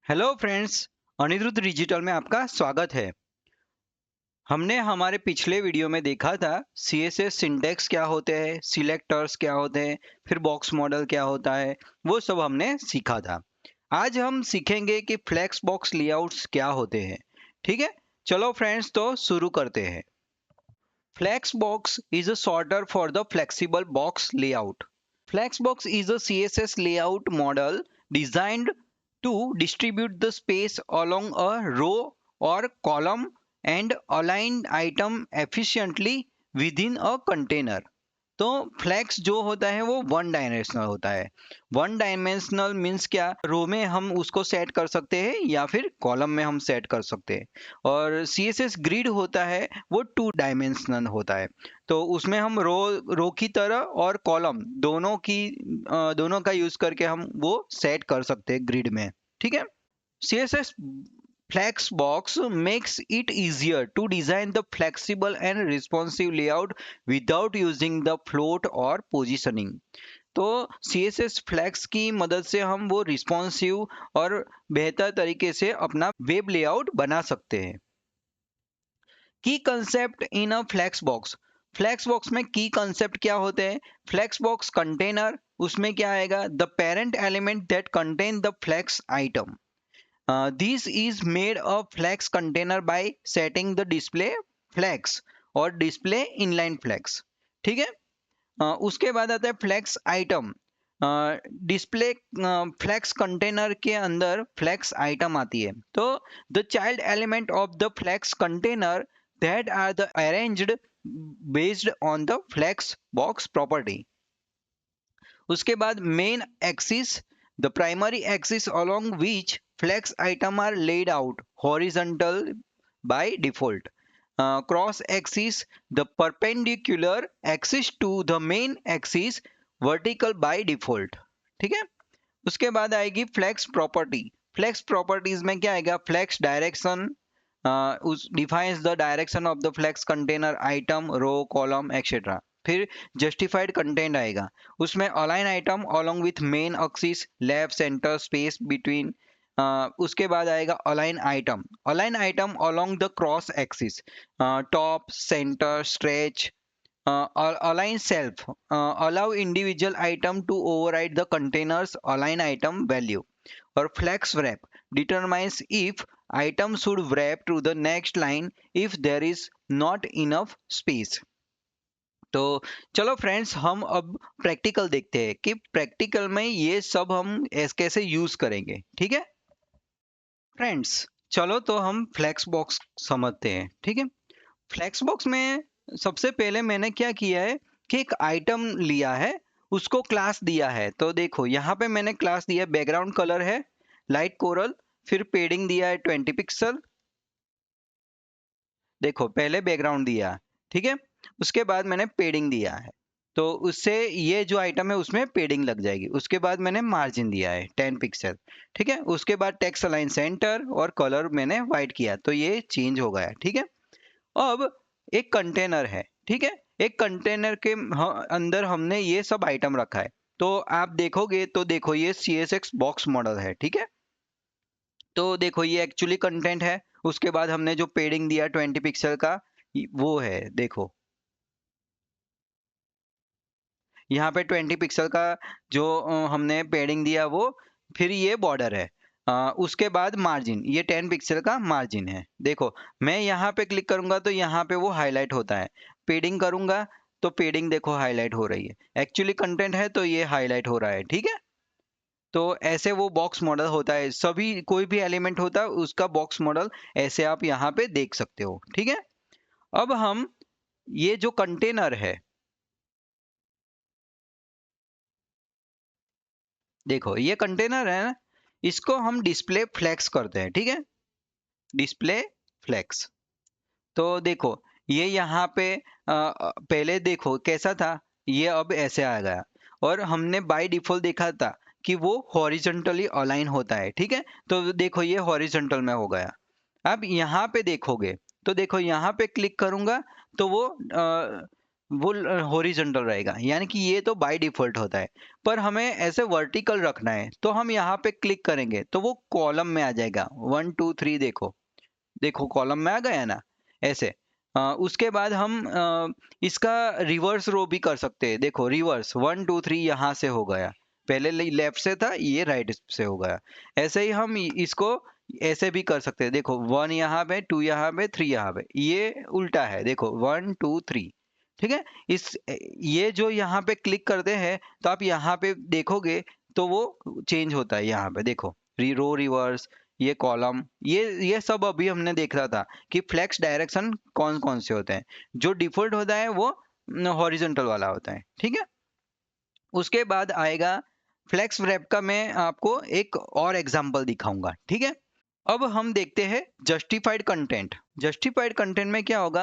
Hello friends, Anirudh digital में आपका स्वागत है। हमने हमारे पिछले वीडियो में देखा था सीएसएस सिंटैक्स क्या होते हैं, सिलेक्टर्स क्या होते हैं, फिर बॉक्स मॉडल क्या होता है, वो सब हमने सीखा था। आज हम सीखेंगे कि फ्लेक्स बॉक्स लेआउट्स क्या होते हैं। ठीक है, चलो फ्रेंड्स, तो शुरू करते हैं। Flex box is a shorter for the flexible box layout. Flexbox is a CSS layout model designed to distribute the space along a row or column and align item efficiently within a container. तो flex जो होता है वो one dimensional होता है। One dimensional means क्या, रो में हम उसको सेट कर सकते हैं या फिर कॉलम में हम सेट कर सकते हैं। और सीएसएस ग्रिड होता है वो टू डायमेंशनल होता है। तो उसमें हम रो की तरह और कॉलम दोनों का यूज करके हम वो सेट कर सकते हैं ग्रिड में। ठीक है। CSS Flexbox makes it easier to design the flexible and responsive layout without using the float or positioning. तो CSS Flex की मदद से हम वो रिस्पॉन्सिव और बेहतर तरीके से अपना वेब लेआउट बना सकते हैं। की concept in a flex box. Flex box में की कंसेप्ट क्या होते हैं? फ्लैक्स बॉक्स कंटेनर, उसमें क्या आएगा? The parent element that contain the flex item. This is made of flex container by setting the display flex और display inline flex। ठीक है। उसके बाद आता है flex item. Display flex container के अंदर फ्लेक्स आइटम आती है। तो the child element of the flex container that are the arranged based on the flex box property. उसके बाद main axis, the primary axis along which flex item are laid out horizontal by default. Cross axis, the perpendicular axis to the main axis vertical by default। ठीक है। उसके बाद आएगी flex property. Flex properties में क्या आएगा? Flex direction, उस defines the direction of the flex container item, row, column etcetera. फिर जस्टिफाइड कंटेंट आएगा, उसमें align item along with main axis, left, centre, space between. उसके बाद आएगा align item along the cross axis, top, centre, stretch. Align self, allow individual item to override the container's align item value। और flex wrap determines if item should wrap to the next line if there is not enough space। तो चलो friends, हम अब practical देखते हैं कि practical में ये सब हम कैसे यूज करेंगे। ठीक है फ्रेंड्स, चलो तो हम फ्लेक्स बॉक्स समझते हैं। ठीक है। फ्लेक्स बॉक्स में सबसे पहले मैंने क्या किया है कि एक आइटम लिया है, उसको क्लास दिया है। तो देखो यहाँ पे मैंने क्लास दिया, बैकग्राउंड कलर है लाइट कोरल, फिर पेडिंग दिया है 20 पिक्सल। देखो पहले बैकग्राउंड दिया, ठीक है, उसके बाद मैंने पेडिंग दिया है, तो उससे ये जो आइटम है उसमें पेडिंग लग जाएगी। उसके बाद मैंने मार्जिन दिया है 10 पिक्सल। ठीक है। उसके बाद टेक्स्ट अलाइन सेंटर और कलर मैंने वाइट किया, तो ये चेंज हो गया। ठीक है। अब एक कंटेनर है। ठीक है। एक कंटेनर के अंदर हमने ये सब आइटम रखा है। तो आप देखोगे तो देखो ये CSS बॉक्स मॉडल है। ठीक है। तो देखो ये एक्चुअली कंटेंट है। उसके बाद हमने जो पेडिंग दिया 20 पिक्सल का, वो है। देखो यहाँ पे 20 पिक्सल का जो हमने पेडिंग दिया वो। फिर ये बॉर्डर है। उसके बाद मार्जिन, ये 10 पिक्सल का मार्जिन है। देखो मैं यहाँ पे क्लिक करूंगा तो यहाँ पे वो हाईलाइट होता है। पेडिंग करूंगा तो पेडिंग देखो हाईलाइट हो रही है। एक्चुअली कंटेंट है तो ये हाईलाइट हो रहा है। ठीक है। तो ऐसे वो बॉक्स मॉडल होता है, सभी कोई भी एलिमेंट होता है उसका बॉक्स मॉडल ऐसे आप यहाँ पे देख सकते हो। ठीक है। अब हम ये जो कंटेनर है, देखो ये कंटेनर है ना, इसको हम डिस्प्ले फ्लेक्स करते हैं। ठीक है। Display flex. तो देखो ये यहाँ पे पहले देखो कैसा था, ये अब ऐसे आ गया। और हमने बाय डिफॉल्ट देखा था कि वो हॉरिजॉन्टली अलाइन होता है। ठीक है। तो देखो ये हॉरिजॉन्टल में हो गया। अब यहाँ पे देखोगे तो देखो यहाँ पे क्लिक करूंगा तो वो वो हॉरिजॉन्टल रहेगा, यानी कि ये तो बाय डिफॉल्ट होता है। पर हमें ऐसे वर्टिकल रखना है तो हम यहाँ पे क्लिक करेंगे तो वो कॉलम में आ जाएगा। 1 2 3 देखो, देखो कॉलम में आ गया ना ऐसे। उसके बाद हम इसका रिवर्स रो भी कर सकते हैं। देखो रिवर्स 1 2 3 यहाँ से हो गया, पहले लेफ्ट से था, ये राइट से हो गया। ऐसे ही हम इसको ऐसे भी कर सकते हैं। देखो 1 यहाँ पे, 2 यहाँ पे, 3 यहाँ पे, ये उल्टा है। देखो 1 2 3, ठीक है। इस ये जो यहाँ पे क्लिक करते हैं तो आप यहाँ पे देखोगे तो वो चेंज होता है। यहाँ पे देखो रो रिवर्स, ये कॉलम, ये सब अभी हमने देखा था कि फ्लेक्स डायरेक्शन कौन कौन से होते हैं। जो डिफॉल्ट होता है वो हॉरिजॉन्टल वाला होता है, ठीक है। उसके बाद आएगा फ्लेक्स रैप का, मैं आपको एक और एग्जांपल दिखाऊंगा, ठीक है। अब हम देखते हैं जस्टिफाइड कंटेंट। जस्टिफाइड कंटेंट में क्या होगा,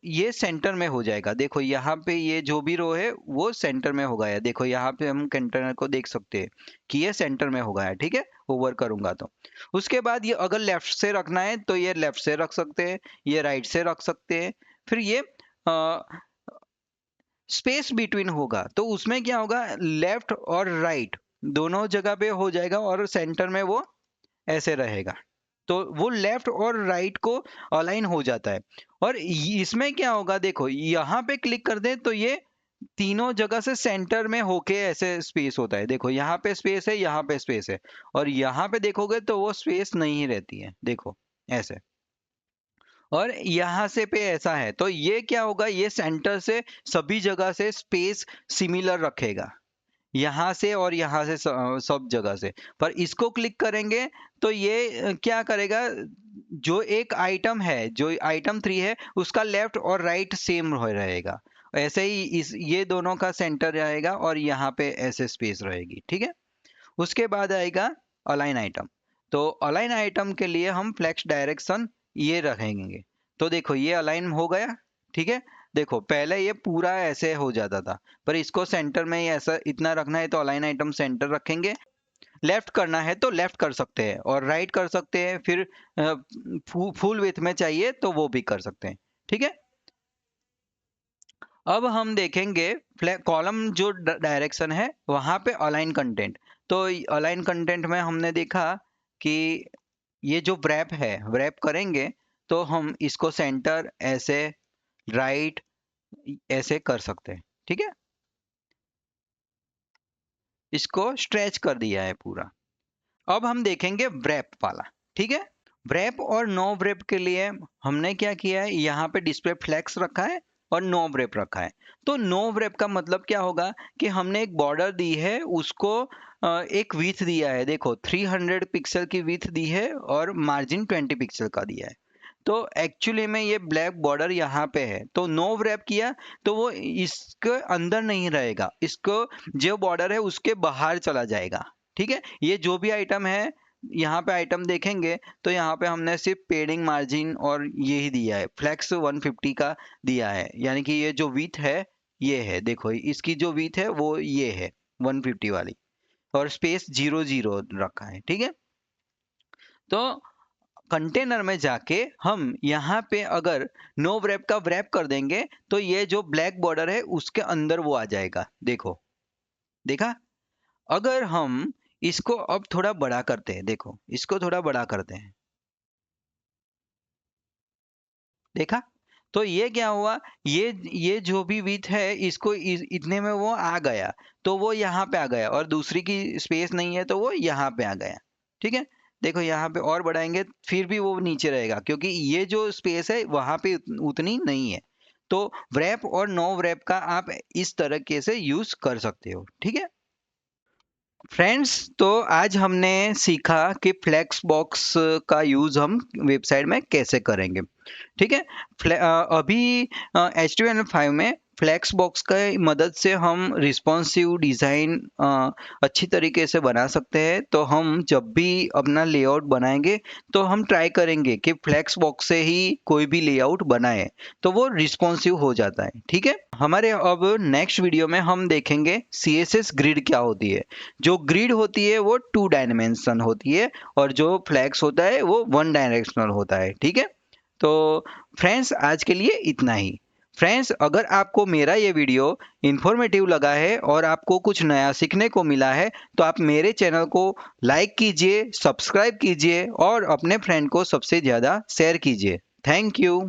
ये सेंटर में हो जाएगा। देखो यहाँ पे ये जो भी रो है वो सेंटर में हो गया। देखो यहाँ पे हम कंटेनर को देख सकते हैं कि ये सेंटर में हो गया, ठीक है। ओवर करूंगा तो उसके बाद ये अगर लेफ्ट से रखना है तो ये लेफ्ट से रख सकते हैं, ये राइट से रख सकते हैं। फिर ये स्पेस बिटवीन होगा तो उसमें क्या होगा, लेफ्ट और राइट दोनों जगह पे हो जाएगा और सेंटर में वो ऐसे रहेगा। तो वो लेफ्ट और राइट को अलाइन हो जाता है। और इसमें क्या होगा, देखो यहाँ पे क्लिक कर दें तो ये तीनों जगह से सेंटर में होके ऐसे स्पेस होता है। देखो यहाँ पे स्पेस है, यहाँ पे स्पेस है, और यहाँ पे देखोगे तो वो स्पेस नहीं रहती है। देखो ऐसे, और यहाँ से पे ऐसा है। तो ये क्या होगा, ये सेंटर से सभी जगह से स्पेस सिमिलर रखेगा, यहाँ से और यहाँ से सब जगह से। पर इसको क्लिक करेंगे तो ये क्या करेगा, जो एक आइटम है, जो आइटम 3 है उसका लेफ्ट और राइट सेम रहेगा। ऐसे ही इस ये दोनों का सेंटर रहेगा और यहाँ पे ऐसे स्पेस रहेगी, ठीक है। उसके बाद आएगा अलाइन आइटम। तो अलाइन आइटम के लिए हम फ्लेक्स डायरेक्शन ये रखेंगे। तो देखो ये अलाइन हो गया, ठीक है। देखो पहले ये पूरा ऐसे हो जाता था, पर इसको सेंटर में ही ऐसा इतना रखना है तो अलाइन आइटम सेंटर रखेंगे। लेफ्ट करना है तो लेफ्ट कर सकते हैं और राइट कर सकते हैं। फिर फुल विड्थ में चाहिए तो वो भी कर सकते हैं, ठीक है। अब हम देखेंगे कॉलम जो डायरेक्शन है वहां पे अलाइन कंटेंट। तो अलाइन कंटेंट में हमने देखा कि ये जो व्रैप है, व्रैप करेंगे तो हम इसको सेंटर ऐसे, राइट ऐसे कर सकते हैं, ठीक है। इसको स्ट्रेच कर दिया है पूरा। अब हम देखेंगे व्रैप वाला, ठीक है। व्रैप और नो व्रैप के लिए हमने क्या किया है, यहाँ पे डिस्प्ले फ्लेक्स रखा है और नो व्रैप रखा है। तो नो व्रैप का मतलब क्या होगा कि हमने एक बॉर्डर दी है, उसको एक विड्थ दिया है। देखो 300 पिक्सल की विड्थ दी है और मार्जिन 20 पिक्सल का दिया है। तो एक्चुअली में ये ब्लैक बॉर्डर यहाँ पे है, तो नो व्रैप किया तो वो इसके अंदर नहीं रहेगा, इसको जो बॉर्डर है उसके बाहर चला जाएगा, ठीक है। ये जो भी आइटम है, यहाँ पे आइटम देखेंगे तो यहाँ पे हमने सिर्फ पेडिंग मार्जिन और यही दिया है, फ्लेक्स 150 का दिया है। यानी कि ये जो विड्थ है ये है, देखो इसकी जो विड्थ है वो ये है 150 वाली, और स्पेस 00 रखा है, ठीक है। तो कंटेनर में जाके हम यहाँ पे अगर नो व्रैप का व्रैप कर देंगे तो ये जो ब्लैक बॉर्डर है उसके अंदर वो आ जाएगा। देखो, देखा। अगर हम इसको अब थोड़ा बड़ा करते हैं, देखो इसको थोड़ा बड़ा करते हैं, देखा। तो ये क्या हुआ, ये जो भी विड्थ है इसको इतने में वो आ गया, तो वो यहाँ पे आ गया, और दूसरी की स्पेस नहीं है तो वो यहाँ पे आ गया, ठीक है। देखो यहाँ पे और बढ़ाएंगे फिर भी वो नीचे रहेगा, क्योंकि ये जो स्पेस है वहां पे उतनी नहीं है। तो व्रैप और नो व्रैप का आप इस तरीके से यूज कर सकते हो, ठीक है। फ्रेंड्स, तो आज हमने सीखा कि फ्लेक्स बॉक्स का यूज़ हम वेबसाइट में कैसे करेंगे, ठीक है। अभी HTML5 में फ्लेक्स बॉक्स की मदद से हम रिस्पॉन्सिव डिज़ाइन अच्छी तरीके से बना सकते हैं। तो हम जब भी अपना लेआउट बनाएंगे तो हम ट्राई करेंगे कि फ्लेक्स बॉक्स से ही कोई भी लेआउट बनाए तो वो रिस्पॉन्सिव हो जाता है, ठीक है। हमारे अब नेक्स्ट वीडियो में हम देखेंगे CSS ग्रिड क्या होती है। जो ग्रिड होती है वो 2 डायमेंशन होती है और जो फ्लैग्स होता है वो 1 डायरेक्शनल होता है, ठीक है। तो फ्रेंड्स आज के लिए इतना ही। फ्रेंड्स, अगर आपको मेरा ये वीडियो इन्फॉर्मेटिव लगा है और आपको कुछ नया सीखने को मिला है तो आप मेरे चैनल को लाइक कीजिए, सब्सक्राइब कीजिए और अपने फ्रेंड को सबसे ज़्यादा शेयर कीजिए। Thank you.